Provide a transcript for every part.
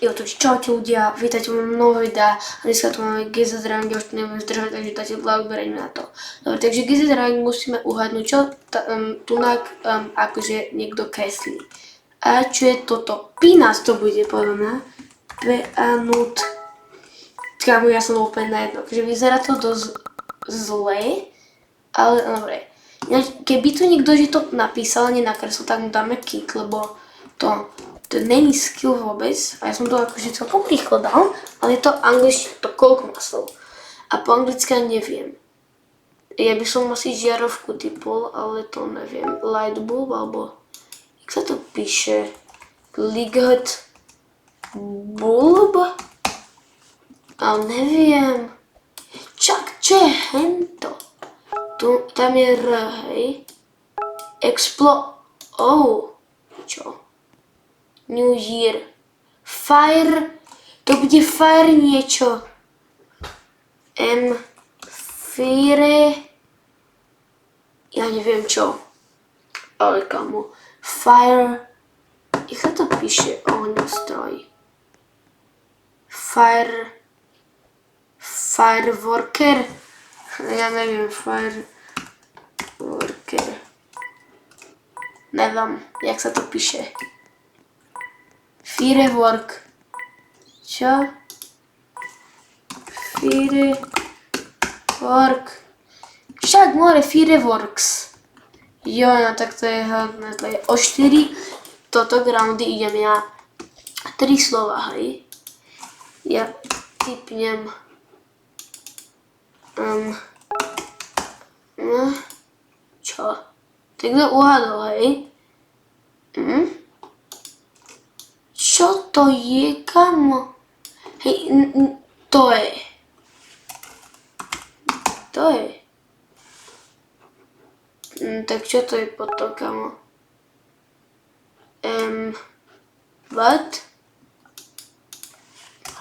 Jo, takže čaute ľudia, vítajte v mojom novom videa a dneska tu máme GZ Rank, ja už to nebudem zdržať, takže dáte like, berejme na to. Dobre, takže GZ Rank musíme uhadnúť, čo tunak akože niekto kreslí. A čo je toto? Pinas to bude povedané. Peanut. Kámo, ja som úplne na jedno, takže vyzerá to dosť zle, ale dobre. Keby tu niekto že to napísal, nenakreslil, tak mu dáme kick, lebo to není skill vôbec a ja som to akože celkom rýchlo dal, ale je to angličtina, to koľko má slov. A po anglicky neviem. Ja by som asi žiarovku typol, ale to neviem. Lightbulb alebo jak sa to píše? Light bulb? Ale neviem. Čak, čo je hento? Tam je R, hej? Čo? New Year. Fire. To bude fire niečo. Fire. Ja neviem čo. Ale kamo. Fire. Jak sa to píše? Ohňostroj. Fireworker. Ja neviem. Fireworker. Neviem, jak sa to píše. Firework. Čo? Firework. Však more Fireworks. Jo, no tak to je hodné. O 4 toto roundy idem ja. 3 slova, hej. Ja typnem. Čo? Tak kto uhadol, hej? Čo to je, kamo? Hej, to je. Tak čo to je potom, kamo? What?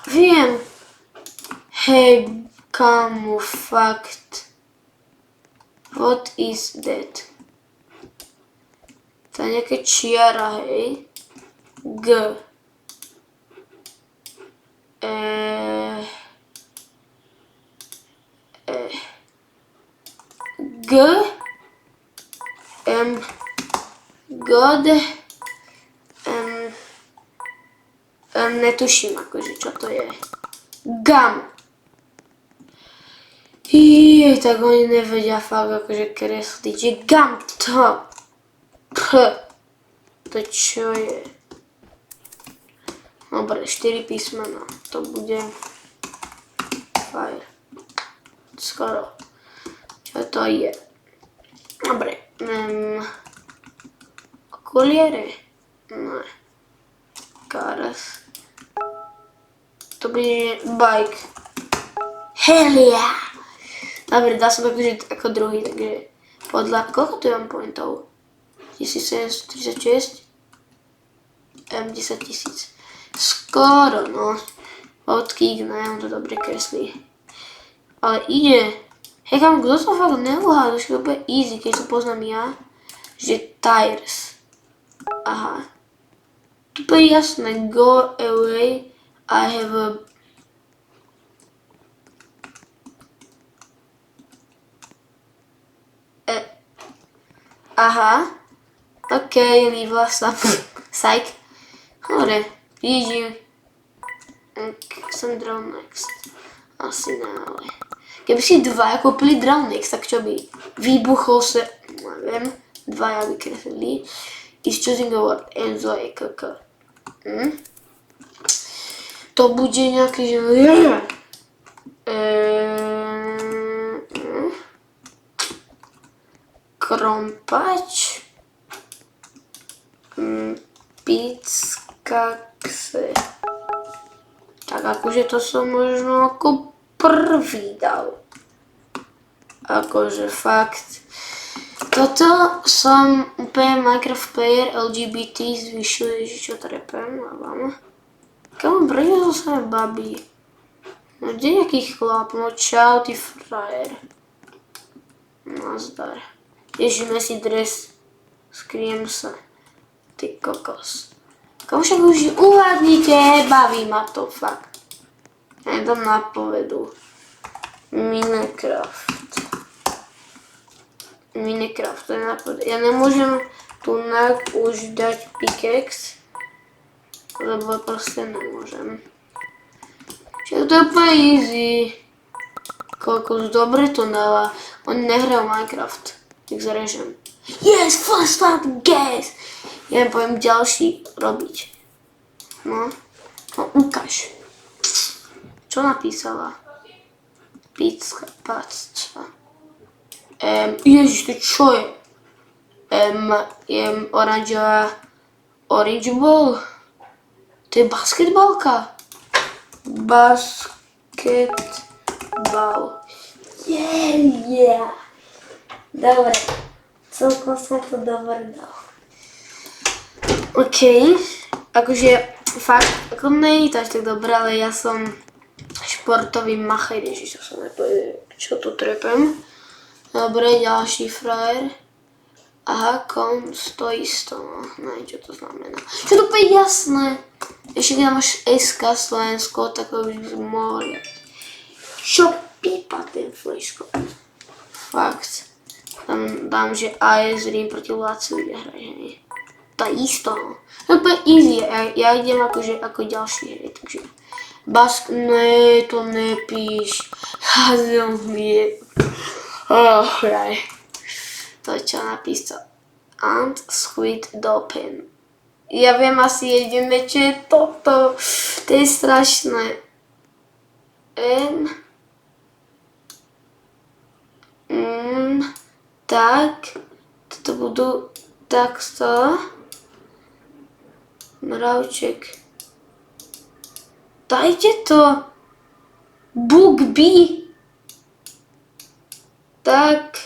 Viem. Hej, kamo, fakt. What is that? To je nejaká čiara, hej? G. God. Netuším akože čo to je. Gam. Tak oni nevedia fakt akože kresliť. Že gam to. To čo je? Dobre, 4 písmena. To bude fire. Skoro. Čo to je? Dobre. Okuliere? Ne. Cars. To bude bike. Hell yeah! Dobre, dal som akože ako druhý, takže podľa... Koľko tu mám pointov? 1736? 10 000. Skoro, no. Odkýk, no ja mám to dobre kreslí. Ale ide. Hej, kam, kto to fakt neuhádol, že to bude easy, keď to poznám ja. Že tires. Aha. Tu bude jasné. Go away. I have a... Aha. Okej, líbila sa. Psych. Dobre, easy. Som draw next. Asi ne, ale... Keby si dvaja kúpili draw next, tak čo by? Vybuchol sa... Neviem. Dvaja vykreslili. Is choosing a word. Enzo je KK. To bude nejaký, že... Krompač. Pizkaxe. Tak akože to som možno ako prvý dal. Akože fakt. Toto som úplne Minecraft player LGBT zvyšuje, že čo trepem a vám. Kamo, prečo sa sa babí? No kde je nejaký chlap? No čau, ty frajer. Nazdar. Ježíme si dres. Skriem sa. Ty kokos. Však už uhádnite, baví ma to fakt. Ja dám napovedu. Minecraft, to je napovedu. Ja nemôžem tu už dať pickaxe, lebo proste nemôžem. Čiže to je úplne easy. Koľko dobre to dáva. Oni nehrajú Minecraft. Tak zarežem. Yes, fast start, guys! Ja poviem ďalší robiť. No ukáž. Čo napísala? Pizza. Ježiš, to čo je? Je oranžová orange ball. To je basketbalka. Basketball. Yeah. Dobre. Celkom som to dobre dal. OK. Akože fakt, ako není to až tak dobré, ale ja som športový macher. Ježiš, to som nepovedal, čo tu trepem. Dobre, ďalší frajer. Aha, stojí 100, no, neviem, čo to znamená. Čo to je jasné? Ešte keď máš SK Slovensko, tak to by sme mohli. Čo pípa ten fleško? Fakt. Tam dám, že AS Rím proti Láciu ide hrať, hej. To je isto, no. To je easy, ja idem ako ďalší, hej, takže. Ne, to nepíš. Hazel mi. Raj. To je čo napísal. And squid dolphin. Ja viem asi jediné, čo je toto. To je strašné. Tak. Toto budú takto. Mravček. Dajte to. Bugby. Tak.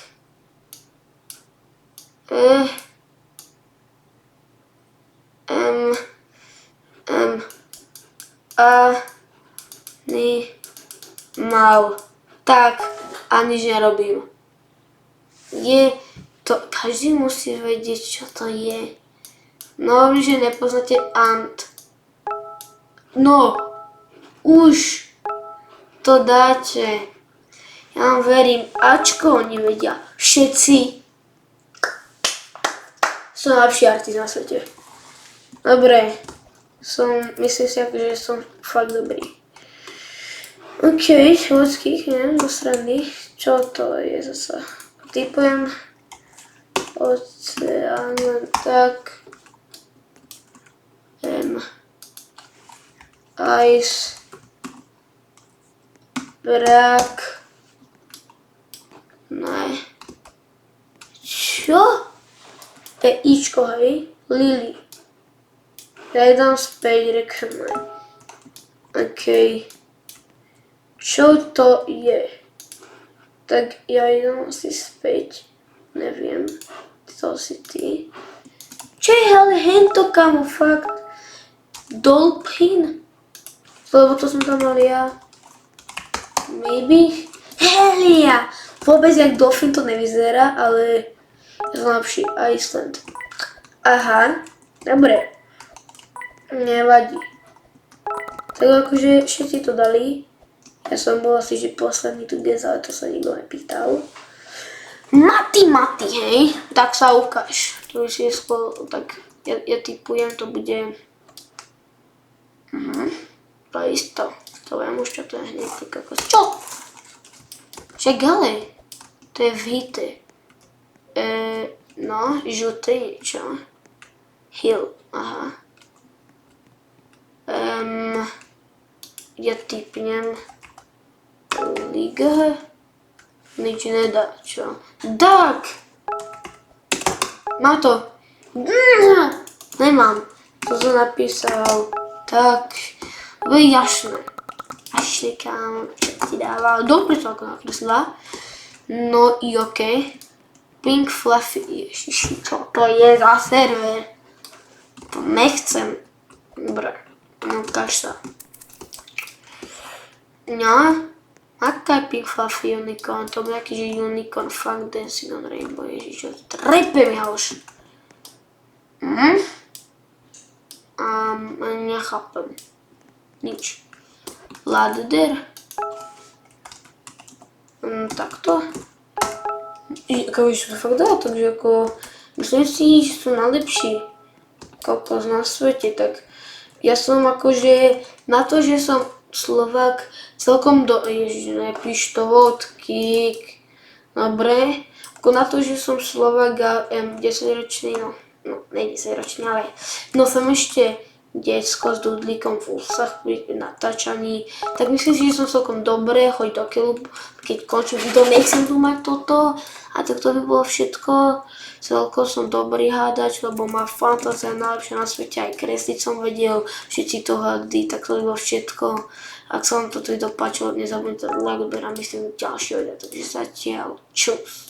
Mal. Tak, a nič nerobím. Je to, každý musí vedieť, čo to je. No, že nepoznáte ant. No, už to dáte. Ja vám verím, Ačko oni vedia. Všetci. Som najlepší artist na svete. Dobre. Myslím si, že som fakt dobrý. OK, ľudských, neviem, do srandy. Čo to je zasa? Typujem oceán, tak. Ice. Brak. Ne. Čo? To je Ičko, hej? Lily. Ja dám späť, rekne. OK. Čo to je? Tak ja idem asi späť. Neviem. To si ty. Čo je ale hento, kamo, fakt? Dolphin? Lebo to som tam mal ja. Maybe? Helia! Vôbec jak dolphin to nevyzerá, ale ja som lepší. Iceland. Aha, dobre. Nevadí. Tak akože všetci to dali. Ja som bol asi, že posledný tu dnes, ale to sa nikto nepýtal. Maty, hej? Tak sa ukáž. To už je skôr, tak ja typujem, to bude... To je isto. To viem už, čo to je hneď tak ako... Čo? Čak ale? To je v hite. No, žltý niečo. Hill, aha. Ja typnem... Liga? Nič nedá, čo? Tak! Má to. Nemám. To som napísal. Tak. To je jasné. Ešte kam, čo ti dáva. Dobre to ako nakreslila. No i OK. Pink Fluffy. Ježiši, čo to je za server? To nechcem. Dobre. No, ukáž sa. No. Aká je Pink Fluffy Unicorn? To bol aký, že Unicorn Funk Dancing on Rainbow. Ježiš, čo trepem ja už. nechápem. Nič. Ladder. Takto. Akože to fakt dá, takže ako myslím si, že sú najlepší kokos na svete, tak ja som akože na to, že som Slovák celkom ježiš, nepíš to vodky, dobre, ako na to, že som Slovák a 10-ročný, no ne 10-ročný, ale no som ešte decko s dudlíkom v úsach pri natáčaní, tak myslím si, že som celkom dobré, choď do keľu, keď končím video, nechcem tu mať toto, a tak to by bolo všetko. Celkom som dobrý hádač, lebo má fantázia najlepšia na svete, aj kresliť som vedel, všetci to hady, tak to by bolo všetko. Ak sa vám toto video páčilo, nezabudnite like, odber a myslím ďalšie video, takže zatiaľ čus.